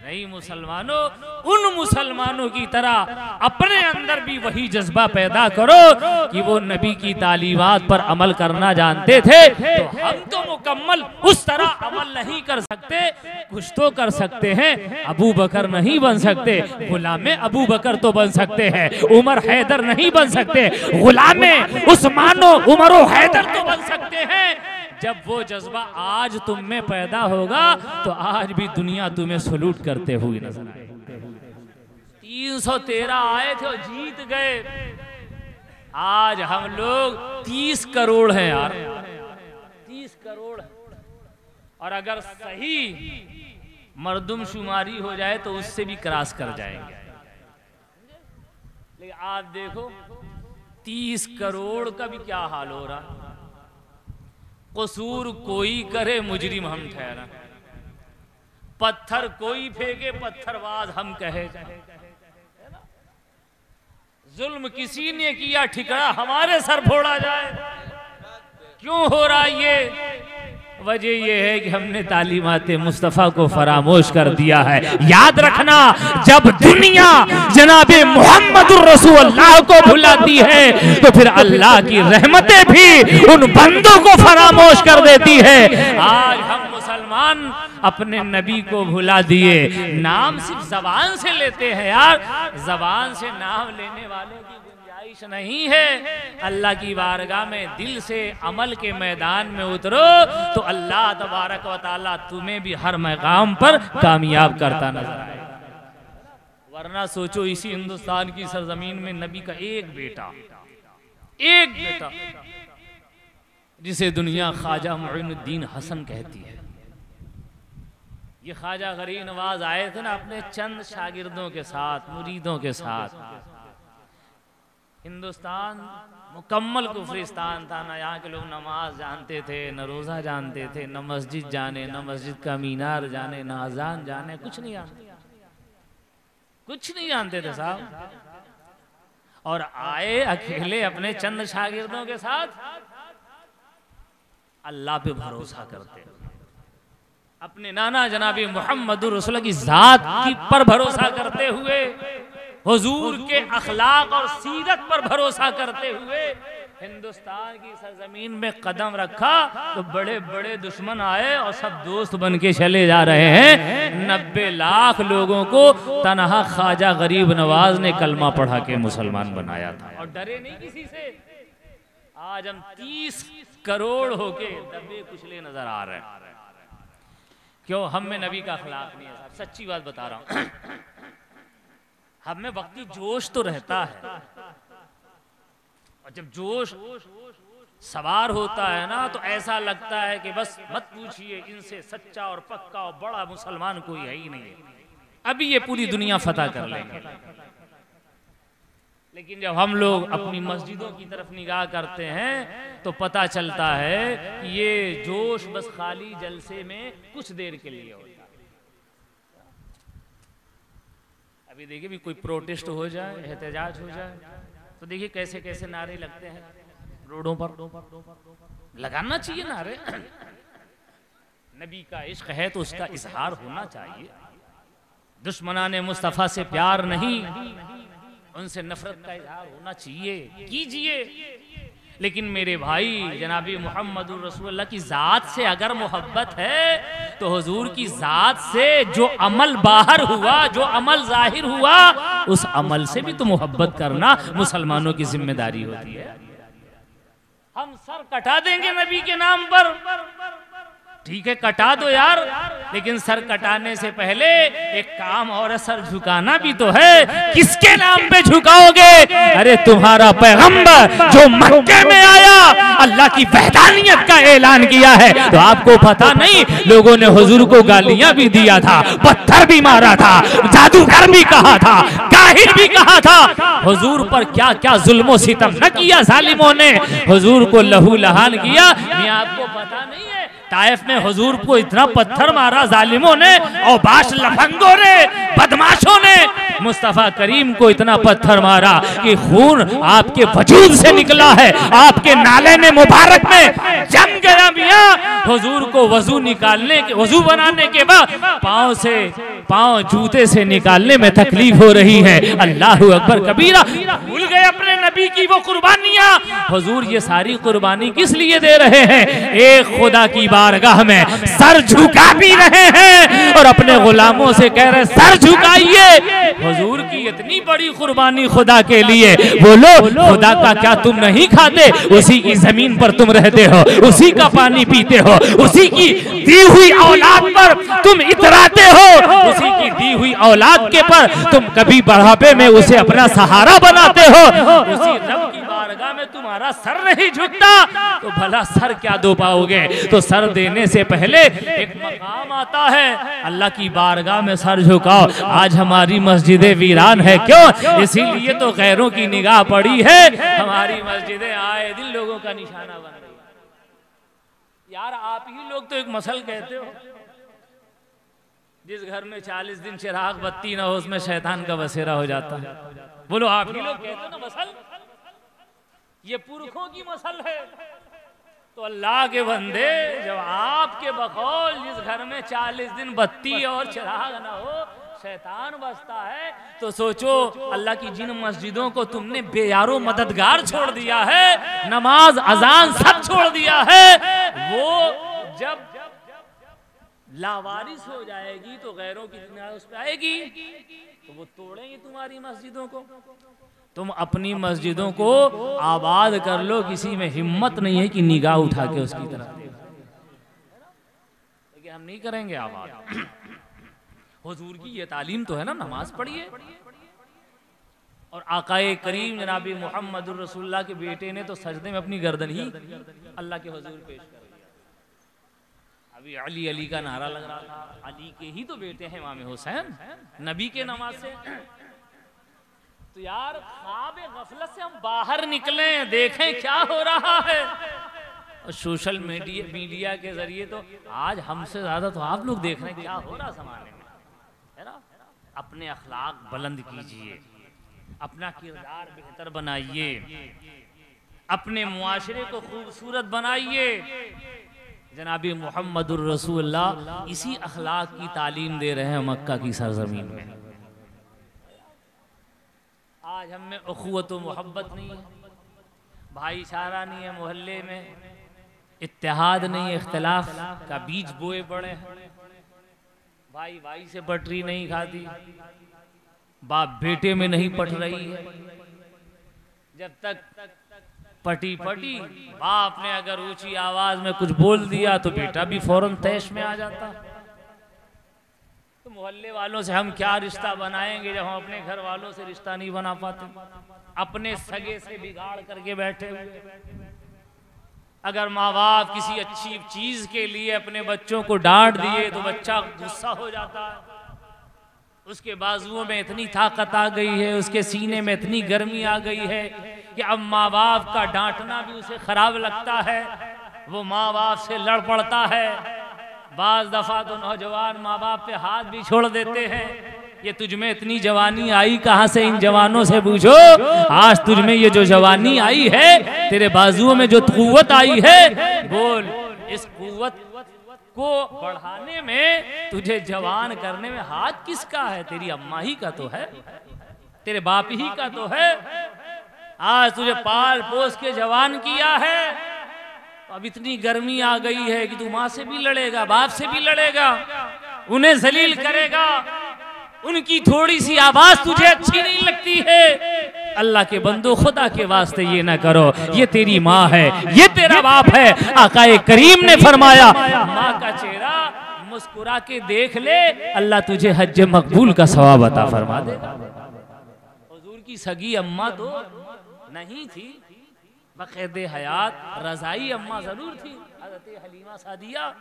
नहीं मुसलमानों, उन मुसलमानों की तरह अपने अंदर भी वही जज्बा पैदा करो कि वो नबी की तालीमात पर अमल करना जानते थे। तो हम तो मुकम्मल उस तरह अमल नहीं कर सकते, कुछ तो कर सकते हैं, अबू बकर नहीं बन सकते, गुलामे अबू बकर तो बन सकते हैं, उमर हैदर नहीं बन सकते, गुलामे उस्मानो उमरो हैदर तो बन सकते हैं। जब वो जज्बा आज तुम में पैदा होगा तो आज भी दुनिया तुम्हें सलूट करते हुए नजर आएगी। 313 आए थे और जीत गए, आज हम लोग 30 करोड़ हैं यार, 30 करोड़। और अगर सही मर्दमशुमारी हो जाए तो उससे भी क्रॉस कर जाएंगे। लेकिन आप देखो 30 करोड़ का भी क्या हाल हो रहा। कसूर कोई करे मुजरिम हम ठहरा, पत्थर कोई फेंके पत्थरबाज हम कहे, जुल्म किसी ने किया ठिकरा हमारे सर फोड़ा जाए। क्यों हो रहा ये? वजह यह है कि हमने तालीमाते मुस्तफ़ा को फरामोश कर दिया है। याद रखना, जब दुनिया जनाबे मुहम्मदुर रसूलुल्लाह को भुलाती है तो फिर अल्लाह की रहमतें भी उन बंदों को फरामोश कर देती है। आज हम मुसलमान मुसलमान अपने नबी को भुला दिए। नाम सिर्फ जबान से लेते हैं यार, जबान से नाम लेने वाले की गुंजाइश नहीं है। अल्लाह की बारगाह में दिल से अमल के मैदान में उतरो तो अल्लाह तबारक व तआला तुम्हें भी हर मकाम पर कामयाब करता नजर आए। वरना सोचो इसी हिंदुस्तान की सरजमीन में नबी का एक बेटा जिसे दुनिया ख्वाजा मुइनुद्दीन हसन कहती है। ये ख्वाजा गरीब नवाज आए थे ना अपने चंद शागिर्दों के साथ, मुरीदों के साथ। हिंदुस्तान मुकम्मल कुफरिस्तान था ना, यहाँ के लोग नमाज जानते थे, न रोज़ा जानते थे, न मस्जिद जाने, न मस्जिद का मीनार जाने, न अजान जाने, कुछ नहीं जानते थे साहब। और आए अकेले अपने चंद शागिर्दों के साथ, अल्लाह पे भरोसा करते, अपने नाना जनाबी मोहम्मद रसूल की जात की पर भरोसा करते हुए, हुजूर के अखलाक और सीरत पर भरोसा करते हुए हिंदुस्तान की सरजमीन में कदम रखा तो बड़े बड़े दुश्मन आए और सब दोस्त बन के चले जा रहे हैं। 90 लाख लोगों को तनहा ख्वाजा गरीब नवाज ने कलमा पढ़ा के मुसलमान बनाया था और डरे नहीं किसी से। आज हम 30 करोड़ होके दबे कुचले नजर आ रहे हैं। क्यों? हम में नबी का अखलाक नहीं है। सच्ची बात बता रहा हूं, हम में वक्ती जोश तो रहता है और जब जोश सवार होता है ना तो ऐसा लगता है कि बस मत पूछिए, इनसे सच्चा और पक्का और बड़ा मुसलमान कोई है ही नहीं है, अभी ये पूरी दुनिया फतह कर लेंगे। लेकिन जब हम लोग अपनी मस्जिदों की तरफ निगाह करते हैं तो पता चलता है कि ये जोश बस खाली जलसे में कुछ देर के लिए होता है। अभी देखिए भी कोई प्रोटेस्ट हो जाए, एहतजाज हो जाए तो देखिए कैसे कैसे नारे लगते हैं रोडों पर। लगाना चाहिए नारे। नबी का इश्क है तो उसका इजहार होना चाहिए। दुश्मनाने मुस्तफ़ा से प्यार नहीं, उनसे नफरत का इजहार होना चाहिए, कीजिए। लेकिन मेरे भाई जनाबी मोहम्मद रसूलुल्लाह की ज़ात से अगर मोहब्बत है तो हुजूर की ज़ात से जो अमल बाहर हुआ, जो अमल जाहिर हुआ, उस अमल से भी तो मोहब्बत करना मुसलमानों की जिम्मेदारी होती है। हम सर कटा देंगे नबी के नाम पर, ठीक है कटा दो यार, लेकिन सर कटाने से पहले एक काम और, सर झुकाना भी तो है। किसके नाम पे झुकाओगे? अरे तुम्हारा पैगंबर जो मक्के में आया, अल्लाह की वहदानियत का ऐलान किया है, तो आपको पता नहीं लोगों ने हुजूर को गालियां भी दिया था, पत्थर भी मारा था, जादूगर भी कहा था, काहिर भी कहा था। हुजूर पर क्या क्या जुल्म सितम न किया जालिमों ने, हुजूर को लहू लहान किया। मैं आपको पता नहीं है ताइफ में हुजूर को इतना पत्थर मारा जालिमों ने, और बाश लफंगों ने, बदमाशों ने मुस्तफा करीम को इतना पत्थर मारा कि खून आपके वजूद से निकला है, आपके नाले में मुबारक में जम गया। मियां हुजूर को वजू निकालने के, वजू बनाने के बाद पाँव जूते से निकालने में तकलीफ हो रही है। अल्लाहु अकबर कबीरा, भूल गए अपने नबी की वो कुर्बानियां। हुजूर ये सारी कुर्बानी किस लिए दे रहे हैं? एक खुदा की बारगाह में सर झुका भी रहे हैं और अपने गुलामों से कह रहे सर झुकाइए। हुजूर की इतनी बड़ी कुर्बानी खुदा के लिए, बोलो खुदा का क्या तुम नहीं खाते? उसी की जमीन पर तुम रहते हो, उसी का पानी पीते हो, उसी की दी हुई औलाद पर तुम इतराते हो, उसी की दी हुई औलाद के पर तुम कभी बढ़ापे में उसे अपना सहारा बनाते हो। उसी रब की बारगाह में तुम्हारा सर नहीं झुकता तो भला सर क्या दो पाओगे? तो सर देने से पहले एक मकाम आता है, अल्लाह की बारगाह में सर झुकाओ। आज हमारी मस्जिदें वीरान है, क्यों? इसीलिए तो गैरों की निगाह पड़ी है। हमारी मस्जिदें आए दिन लोगों का निशाना बन रही। यार आप ही लोग तो एक मसल कहते हो, जिस घर में 40 दिन चिराग बत्ती ना हो उसमें शैतान का बसेरा हो जाता है। बोलो आप ही लोग कहते हो ना मसल, ये पुरखों की मसल है। तो अल्लाह के बंदे, जब आपके बकौल जिस घर में 40 दिन बत्ती और चिराग ना हो शैतान बसता है, तो सोचो अल्लाह की जिन मस्जिदों को तुमने बेयारो मददगार छोड़ दिया है, नमाज अजान सब छोड़ दिया है, वो लावारिस हो जाएगी तो गैरों की निगाह उस पर आएगी, तो वो तोड़ेंगे तुम्हारी मस्जिदों को। तुम अपनी मस्जिदों को आबाद कर लो, किसी में हिम्मत नहीं है कि निगाह उठा के उसकी तरफ देखे, लेकिन हम नहीं करेंगे आबाद। हुजूर की ये तालीम तो है ना, नमाज पढ़िए। और आकाए करीम जनाब मुहम्मदुर रसूलुल्लाह के बेटे ने तो सजदे में अपनी गर्दन ही अल्लाह के हुजूर पेश कर दी। अभी अली अली का नारा लग रहा था, अली के ही तो बेटे हैं इमाम हुसैन, नबी के नमाज से। तो यार ख्वाब गफलत से हम बाहर निकले, देखें क्या हो रहा है। और सोशल मीडिया के जरिए तो आज हमसे ज्यादा तो आप लोग देख रहे हैं क्या हो रहा जमाने में, है ना। अपने अखलाक बुलंद कीजिए, अपना किरदार बेहतर बनाइए, अपने मुआशरे को खूबसूरत बनाइए। जनाबी मुहम्मदुर रसूलुल्लाह इसी अखलाक की तालीम दे रहे हैं मक्का की सरजमीन में। आज हम में उखुवत व मोहब्बत नहीं है, भाईचारा नहीं है, मोहल्ले में इत्तेहाद नहीं है, इख्तिलाफ का बीज बोए पड़े हैं। भाई भाई से पटरी नहीं खाती, बाप बेटे में नहीं पट रही है। जब तक पटी बाप ने अगर ऊंची आवाज में कुछ बोल दिया तो बेटा भी फौरन तैश में आ जाता। तो मोहल्ले वालों से हम क्या रिश्ता बनाएंगे जब हम अपने घर वालों से रिश्ता नहीं बना पाते, अपने सगे से बिगाड़ करके बैठे हुए। अगर माँ बाप किसी अच्छी चीज के लिए अपने बच्चों को डांट दिए तो बच्चा गुस्सा हो जाता है, उसके बाजुओं में इतनी ताकत आ गई है, उसके सीने में इतनी गर्मी आ गई है कि अब माँ बाप का डांटना भी उसे खराब लगता है, वो माँ बाप से लड़ पड़ता है। बाज दफा तो नौजवान माँ बाप पे हाथ भी छोड़ देते हैं। ये तुझ में इतनी जवानी आई कहाँ से, इन जवानों से पूछो। आज तुझ में ये जो जवानी आई है, तेरे बाजुओं में जो कुव्वत आई है, बोल इस कुव्वत को बढ़ाने में, तुझे जवान करने में हाथ किसका है? तेरी अम्मा ही का तो है, तेरे बाप ही का तो है। आज तुझे पाल पोस के जवान किया है, तो अब इतनी गर्मी आ गई है कि तू माँ से भी लड़ेगा, बाप से भी लड़ेगा, उन्हें जलील करेगा, उनकी थोड़ी सी आवाज तुझे अच्छी नहीं लगती है। अल्लाह के बंदो, खुदा के वास्ते ये ना करो। ये तेरी माँ है, ये तेरा बाप है। आकाए करीम ने फरमाया, माँ का चेहरा मुस्कुरा के देख ले, अल्लाह तुझे हज मकबूल का सवाब अता फरमा दे। हुजूर की सगी अम्मा तो नहीं थी, बक़ैदे हयात रज़ाई अम्मा जरूर थी, हज़रत हलीमा सादिया।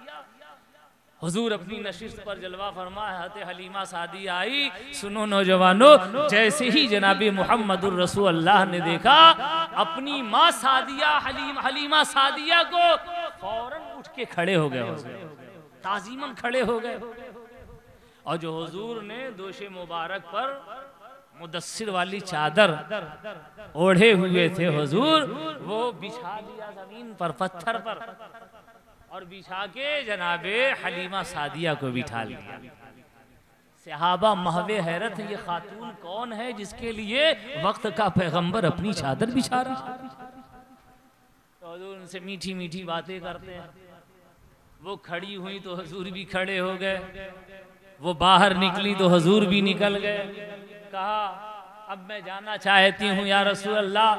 हुजूर अपनी नशिस्त पर जलवा फरमा, हज़रत हलीमा सादिया आई। सुनो नौजवानों, जैसे ही जनाबी मुहम्मदुर रसूलुल्लाह ने देखा अपनी माँ सादिया हलीमा सादिया को, फौरन उठ के खड़े हो गए, ताज़ीमन खड़े हो गए। और जो हुजूर ने दोशे मुबारक पर मुदस्सिर वाली चादर ओढ़े हुए थे हुजूर, वो बिछा दिया जमीन पर, पत्थर पर, और बिछा के जनाबे हलीमा सादिया को बिठा लिया। सहाबा महवे हैरत, ये खातून कौन है जिसके लिए वक्त का पैगंबर अपनी चादर बिछा रहा। तो हुजूर उनसे मीठी मीठी बातें करते हैं। वो खड़ी हुई तो हुजूर भी खड़े हो गए, वो बाहर निकली तो हुजूर भी निकल गए। कहा, अब मैं जाना चाहती हूँ या रसूल अल्लाह।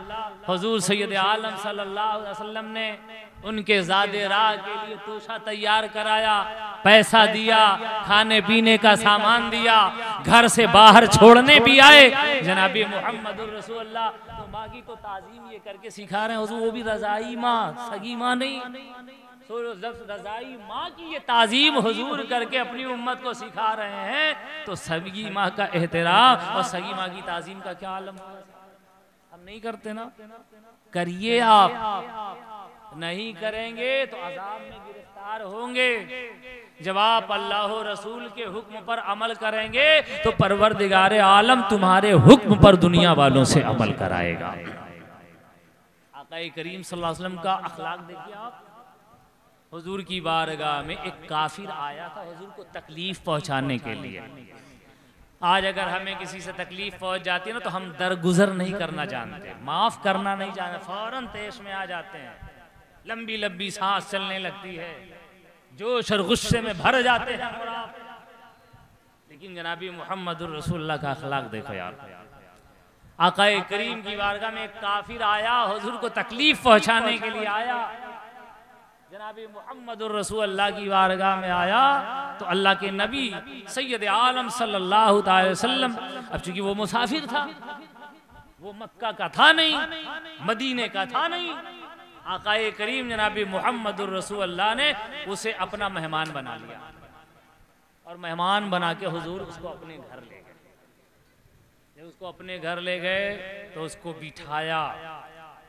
हुजूर सैयद आलम सल्लल्लाहु अलैहि वसल्लम ने उनके ज़ादे राह के लिए तोशा तैयार कराया, पैसा दिया, खाने पीने का सामान दिया, घर से बाहर छोड़ने भी आए। जनाबी मुहम्मदुर रसूलुल्लाह तो माँ की तो ताज़ीम ये करके सिखा रहे हैं हुजूर, वो भी रज़ाई माँ, सगी माँ नहीं। तो रज़ाई माँ की ये ताज़ीम हुजूर करके अपनी उम्मत को सिखा रहे हैं, तो सगी माँ का एहतराम और सगी माँ की ताज़ीम का क्या आलम। हम नहीं करते ना, करिए आप, नहीं करेंगे तो अज़ाब में गिरफ्तार होंगे। जब आप अल्लाह रसूल के हुक्म पर अमल करेंगे तो परवरदिगार आलम तुम्हारे हुक्म पर दुनिया वालों से अमल कराएगा। आक़ा करीम सल्लल्लाहु अलैहि वसल्लम का अखलाक देखिए आप। हुजूर की बारगाह में एक काफिर आया था हुजूर को तकलीफ पहुंचाने के लिए। आज अगर हमें किसी से तकलीफ पहुंच जाती है ना, तो हम दरगुजर नहीं करना जानते, माफ करना नहीं जानते, फौरन तेश में आ जाते हैं, लंबी लंबी सांस चलने लगती है, जोश और गुस्से में भर जाते हैं और आप, लेकिन जनाबी मोहम्मदुर रसूलुल्लाह का अखलाक देखो यार। आकाए करीम की बारगाह में एक काफिर आया, हुजूर को तकलीफ पहुंचाने के लिए आया। जनाबी मोहम्मदुर रसूलुल्लाह की बारगाह में आया तो अल्लाह के नबी सैयद आलम सल्लल्लाहु अलैहि वसल्लम, अब चूंकि वो मुसाफिर था, वो मक्का का था नहीं, मदीने का था नहीं, आकाए करीम जनाबी मोहम्मदुर रसूलुल्लाह ने उसे अपना मेहमान बना लिया और मेहमान बना के हुजूर उसको अपने घर ले गए। जब उसको अपने घर ले गए तो उसको बिठाया,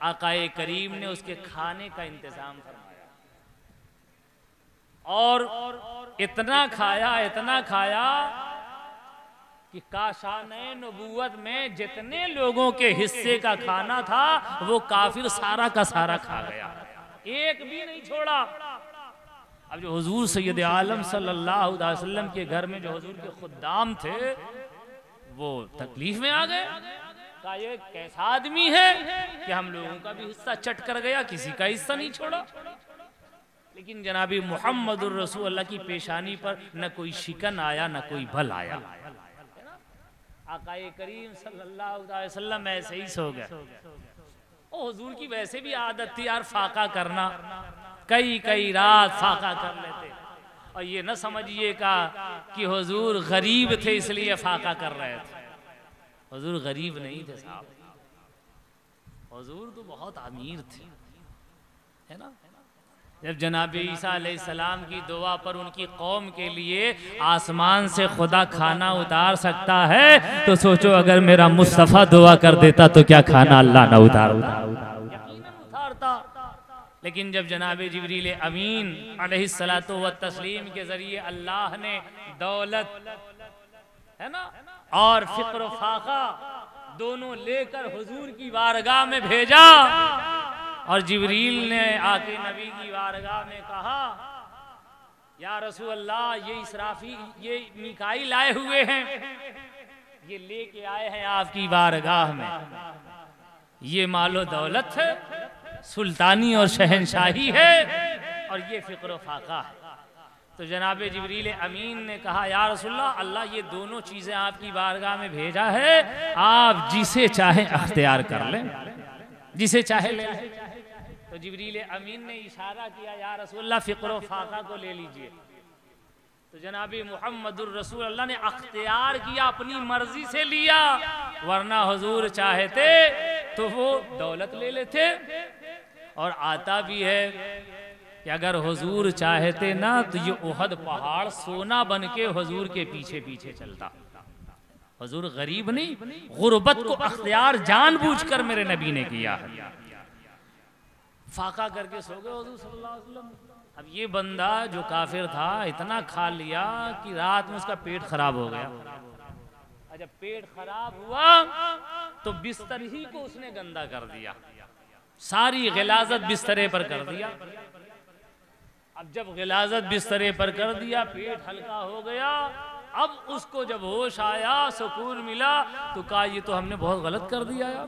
आकाए करीम ने उसके खाने का इंतजाम फरमाया और इतना खाया कि काशाने नबूवत में जितने लोगों के हिस्से का खाना था वो काफिर सारा का सारा खा गया, एक भी नहीं छोड़ा। अब जो हुजूर सैयद आलम सल्लल्लाहु अलैहि वसल्लम के घर में जो हुजूर के खुद्दाम थे वो तकलीफ में आ गए। कहा ये कैसा आदमी है कि हम लोगों का भी हिस्सा चट कर गया, किसी का हिस्सा नहीं छोड़ा। लेकिन जनाबी मोहम्मदुर रसूलुल्लाह की पेशानी पर न कोई शिकन आया न कोई भल आया। आकाए करीम सल्लल्लाहु अलैहि वसल्लम ऐसे ही सो गए। और हुजूर की वैसे भी आदत थी यार फाका करना, कई रात फाका कर लेते। और ये न समझिएगा कि हुजूर गरीब थे इसलिए फाका कर रहे थे, हुजूर गरीब नहीं थे साहब, हुजूर तो बहुत अमीर थे, है ना। जब जनाब ईसा अलैहिस्सलाम की दुआ पर उनकी कौम के लिए आसमान से खुदा खाना उतार सकता है तो सोचो अगर मेरा मुस्तफ़ा दुआ कर देता तो क्या खाना अल्लाह ना उतारता। लेकिन जब जनाब जिब्रील अमीन अलैहिस्सलातु व तस्लीम के जरिए अल्लाह ने दौलत, है ना, और फिक्र फाका दोनों लेकर हुजूर की बारगाह में भेजा और जिब्रील ने आके नबी की बारगाह में कहा या रसूल अल्लाह ये इसराफी ये मिकाईल आए हुए हैं, ये लेके आए हैं आपकी बारगाह में, ये मालो दौलत है, सुल्तानी और शहनशाही है और ये फिक्र फाका है। तो जनाब जिब्रील अमीन ने कहा या रसूलल्लाह अल्लाह ये दोनों चीज़ें आपकी बारगाह में भेजा है, आप जिसे चाहे अख्तियार कर लें, जिसे चाहे ले लें। तो जिब्रील अमीन ने इशारा किया या रसूलल्लाह फिक्र फाका को ले लीजिए। तो जनाबी मुहम्मदुर रसूलुल्लाह ने अख्तियार किया, अपनी मर्जी से लिया, वरना हुजूर चाहते तो वो दौलत ले लेते। और आता भी है कि अगर हुजूर चाहते ना तो ये उहद पहाड़ सोना बन के हुजूर के पीछे पीछे चलता। हुजूर गरीब नहीं, गुर्बत को अख्तियार जानबूझकर मेरे नबी ने किया है। फाका करके सो गए हुजूर सल्लल्लाहु अलैहि वसल्लम। अब ये बंदा जो काफिर था इतना खा लिया कि रात में उसका पेट खराब हो गया। जब पेट खराब हुआ तो बिस्तर ही को उसने गंदा कर दिया, सारी गिलाजत बिस्तरे पर कर दिया। अब जब गिलाजत बिस्तरे पर कर दिया, पेट हल्का हो गया, अब उसको जब होश आया, सुकून मिला तो कहा ये तो हमने बहुत गलत कर दिया यार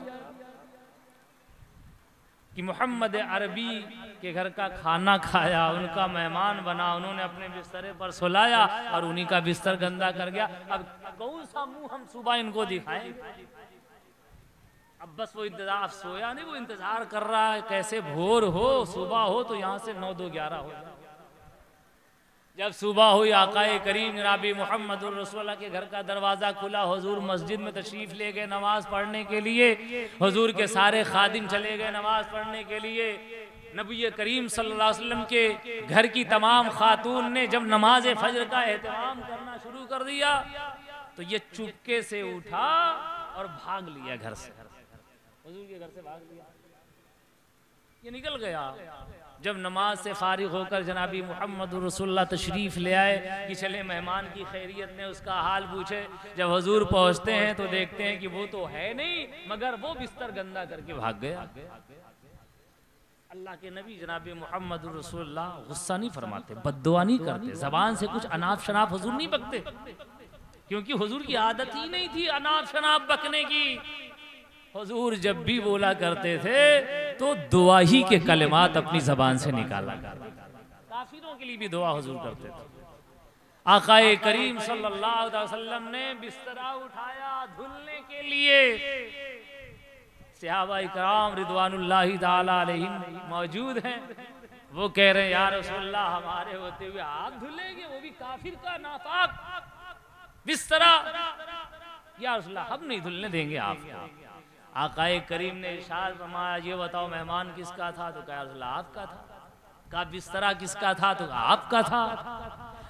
कि मोहम्मद अरबी के घर का खाना खाया, उनका मेहमान बना, उन्होंने अपने बिस्तरे पर सुलाया और उन्हीं का बिस्तर गंदा कर गया। अब कौन सा मुंह हम सुबह इनको दिखाएं? अब बस वो इंतजार, सोया नहीं, वो इंतजार कर रहा है कैसे भोर हो, सुबह हो तो यहाँ से 9 2 11 हो। जब सुबह हुई आकाए करीम जनाबी मुहम्मदुर रसूलुल्लाह के घर का दरवाज़ा खुला, हुजूर मस्जिद में तशरीफ़ ले गए नमाज पढ़ने के लिए। हुजूर के सारे खादिम चले गए नमाज पढ़ने के लिए। नबी करीम सल्लल्लाहु अलैहि वसल्लम के घर की तमाम खातून ने जब नमाज फजर का एहतमाम करना शुरू कर दिया तो ये चुपके से उठा और भाग लिया घर से, हुजूर के घर से भाग लिया, ये निकल गया। जब नमाज से फारिग होकर जनाबी मुहम्मदुर रसूलुल्लाह तशरीफ़ ले आए कि चले मेहमान की खैरियत में उसका हाल पूछे। जब हुजूर पहुँचते हैं तो देखते हैं कि वो तो है नहीं, मगर वो बिस्तर गंदा करके भाग गया। अल्लाह के नबी जनाबी मुहम्मदुर रसूलुल्लाह गुस्सा नहीं फरमाते, बद्दुआ नहीं करते, जबान से कुछ अनाप शनाप हुजूर नहीं बकते, क्योंकि हुजूर की आदत ही नहीं थी अनाप शनाप बकने की। हुजूर जब भी बोला करते थे तो दुआ ही के कलिमात अपनी जबान से निकाला। काफिरों के लिए भी दुआ हुजूर करते थे। आकाए करीम सल्लल्लाहु अलैहि वसल्लम ने बिस्तरा उठाया धुलने के लिए, सहाबा इकराम रिदवानुल्लाहि ताला अलैहिम मौजूद हैं। वो कह रहे हैं या रसूलल्लाह हमारे होते हुए आप धुलेंगे, वो भी काफिर का नापाक बिस्तरा, या रसूलल्लाह हम नहीं धुलने देंगे आपको। आकाए करीम ने इरशाद फरमाया ये बताओ मेहमान किसका था? तो कहा रसूलल्लाह आपका था। कहा बिस्तरा किसका था? तो कहा आपका था।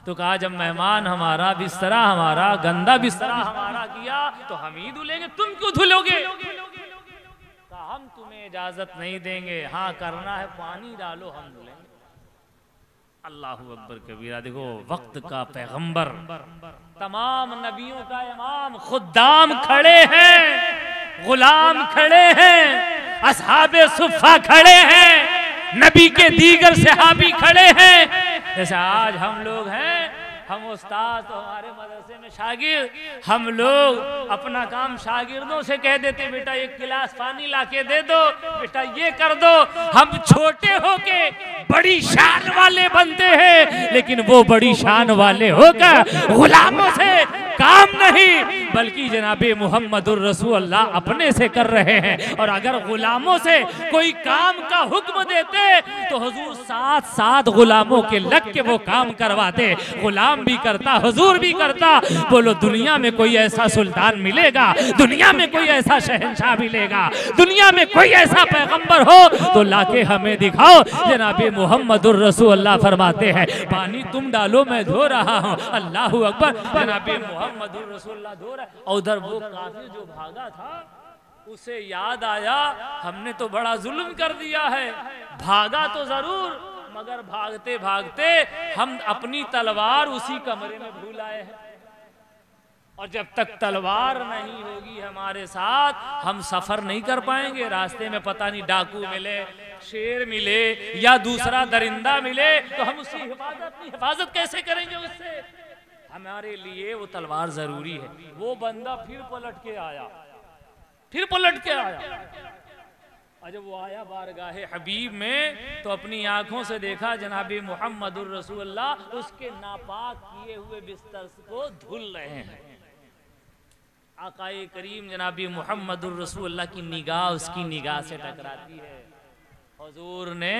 तो कहा जब मेहमान हमारा बिस्तरा, हमारा गंदा बिस्तरा हमारा किया तो हम ही धुलेंगे, तुम क्यों धुलोगे? कहा हम तुम्हें इजाजत नहीं देंगे, हाँ करना है पानी डालो हम धुलेंगे। अल्लाहु अकबर कबीरा। देखो वक्त का पैगंबर, तमाम नबियों का इमाम, खुद्दाम खड़े हैं, गुलाम खड़े हैं, असहाबे सुफ़ा खड़े हैं, नबी के दीगर सहाबी खड़े हैं। जैसे आज हम लोग हैं, हम उस्ताद तो हमारे मदरसे में शागिर्द, हम लोग अपना काम शागिर्दों से कह देते बेटा एक गिलास पानी लाके दे दो, बेटा ये कर दो। हम छोटे होके बड़ी शान वाले बनते हैं, लेकिन वो बड़ी शान वाले होकर गुलामों से काम नहीं बल्कि जनाबे मुहम्मदुर रसूलुल्लाह अपने से कर रहे हैं। और अगर गुलामों से कोई काम का हुक्म देते तो हुजूर साथ साथ गुलामों के लग के वो काम करवाते, गुलाम भी करता हुजूर भी करता। बोलो दुनिया में कोई ऐसा सुल्तान मिलेगा, दुनिया में कोई ऐसा शहंशाह मिलेगा, दुनिया में कोई ऐसा पैगंबर हो तो लाके हमें दिखाओ। जनाबे मुहम्मदुर रसूलुल्लाह फरमाते हैं पानी तुम डालो मैं धो रहा हूँ। अल्लाहु अकबर। जनाबे मुहम्मदुर रसूलुल्लाह धो रहा है। और उधर वो काफिर जो भागा था उसे याद आया हमने तो बड़ा जुल्म कर दिया है, भागा तो जरूर मगर भागते भागते हम अपनी तलवार उसी कमरे में भूल आए हैं। और जब तक तलवार नहीं होगी हमारे साथ हम सफर नहीं कर पाएंगे। रास्ते में पता नहीं डाकू मिले, शेर मिले या दूसरा दरिंदा मिले तो हम उसकी हिफाजत कैसे करेंगे? उससे हमारे लिए वो तलवार जरूरी है। वो बंदा फिर पलट के आया, फिर पलट के आया। और जब वो आया बारगाहे हबीब में तो अपनी आंखों से देखा जनाबी मुहम्मदुर रसूलुल्लाह उसके नापाक किए हुए बिस्तर को धुल रहे हैं। आकाए करीम जनाबी मुहम्मदुर रसूलुल्लाह की निगाह उसकी निगाह से टकराती है। हुजूर ने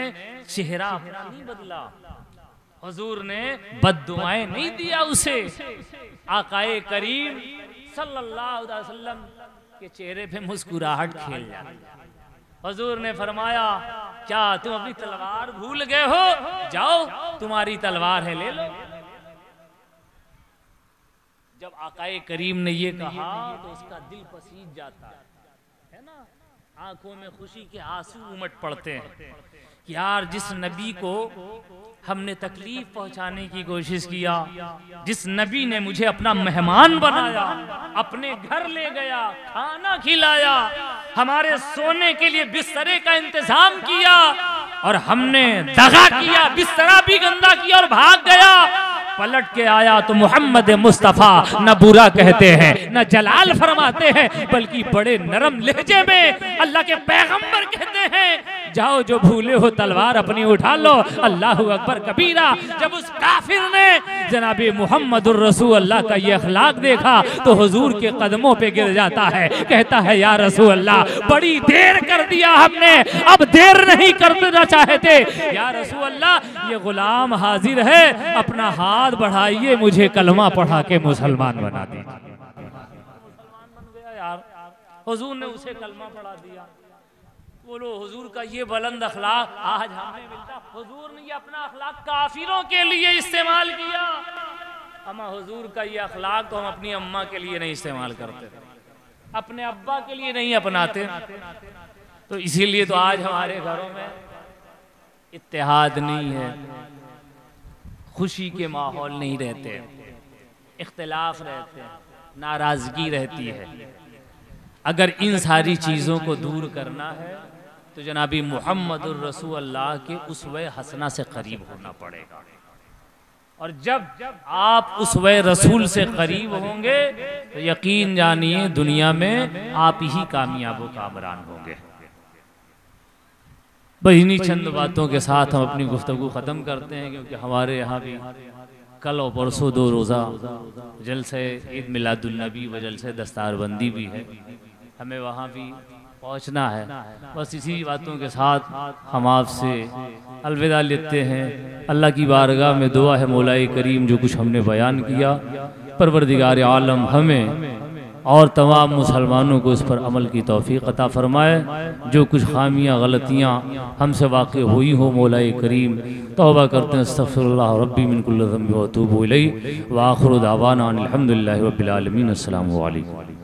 चेहरा अपना नहीं बदला, हुजूर ने बद्दुआएं नहीं दिया उसे। आकाए करीम सल्लल्लाहु अलैहि वसल्लम के चेहरे पे मुस्कुराहट खेल जाती। हुजूर ने फरमाया क्या तुम अपनी तलवार भूल गए हो? जाओ तुम्हारी तलवार है ले लो। जब आकाए करीम ने ये कहा तो उसका दिल पसीज जाता है ना, आंखों में खुशी के आंसू उमड़ पड़ते हैं। यार जिस नबी को हमने तकलीफ पहुंचाने की कोशिश किया, जिस नबी ने मुझे अपना मेहमान बनाया, अपने घर ले गया, खाना खिलाया, हमारे सोने के लिए बिस्तरे का इंतजाम किया और हमने दगा किया, बिस्तरा भी गंदा किया और भाग गया। पलट के आया तो मोहम्मद मुस्तफ़ा न बुरा कहते हैं न जलाल फरमाते हैं, बल्कि बड़े नरम लहजे में अल्लाह के पैगंबर कहते हैं जाओ जो भूले हो तलवार अपनी उठा लो। अल्लाहु अकबर कबीरा। जब उस काफिर ने जनाबे मुहम्मदुर रसूलुल्लाह का ये अखलाक देखा तो हुजूर के कदमों पे गिर जाता है, कहता है या रसूल अल्लाह बड़ी देर कर दिया हमने, अब देर नहीं करना चाहते। या रसूल अल्लाह ये गुलाम हाजिर है, अपना हाथ बढ़ाइए मुझे कलमा पढ़ा के मुसलमान बना दीजिए। मुसलमान बन गया यार, हुजूर ने उसे कलमा पढ़ा दिया। बोलो हुजूर का ये बुलंद अखलाक आज हमें मिलता। हुजूर ने ये अपना अखलाक काफिरों के लिए इस्तेमाल किया, अम्मा हुजूर का ये अखलाक तो हम अपनी अम्मा के लिए नहीं इस्तेमाल करते, अपने अब्बा के लिए नहीं अपनाते। तो इसीलिए तो आज हमारे घरों में इत्तेहाद नहीं है, खुशी के माहौल नहीं रहते, इख्तिलाफ रहते हैं, नाराजगी रहती है। अगर इन सारी चीज़ों को दूर करना है तो जनाबी मुहम्मदुर रसूलुल्लाह के उसवे हसना से करीब होना पड़ेगा। और जब आप उसवे रसूल से करीब होंगे तो यकीन जानिए दुनिया में आप ही कामयाब व कामरान होंगे। बस इन्हीं चंद बातों के साथ हम अपनी गुफ्तगू ख़त्म करते हैं, क्योंकि हमारे यहाँ भी कल और परसों 2 रोज़ा जलसे ईद मिलादुन्नबी व जलसे दस्तारबंदी भी है, हमें वहाँ भी पहुँचना है। बस इसी बातों के साथ हम आपसे अलविदा लेते हैं। अल्लाह की बारगाह में दुआ है मौलाए करीम जो कुछ हमने बयान किया, परवरदिगार आलम हमें और तमाम मुसलमानों को इस पर अमल की तौफीक अता फरमाए। जो कुछ खामियाँ गलतियाँ हमसे वाक़ई हुई हो मौलाए करीम तौबा करते हैं, अस्तग़फिरुल्लाह रब्बी मिन कुल्लि ज़ंबि व अतूबु इलैहि व आखिरु दावाना अनिल हम्दुलिल्लाहि रब्बिल आलमीन। अस्सलामु अलैकुम।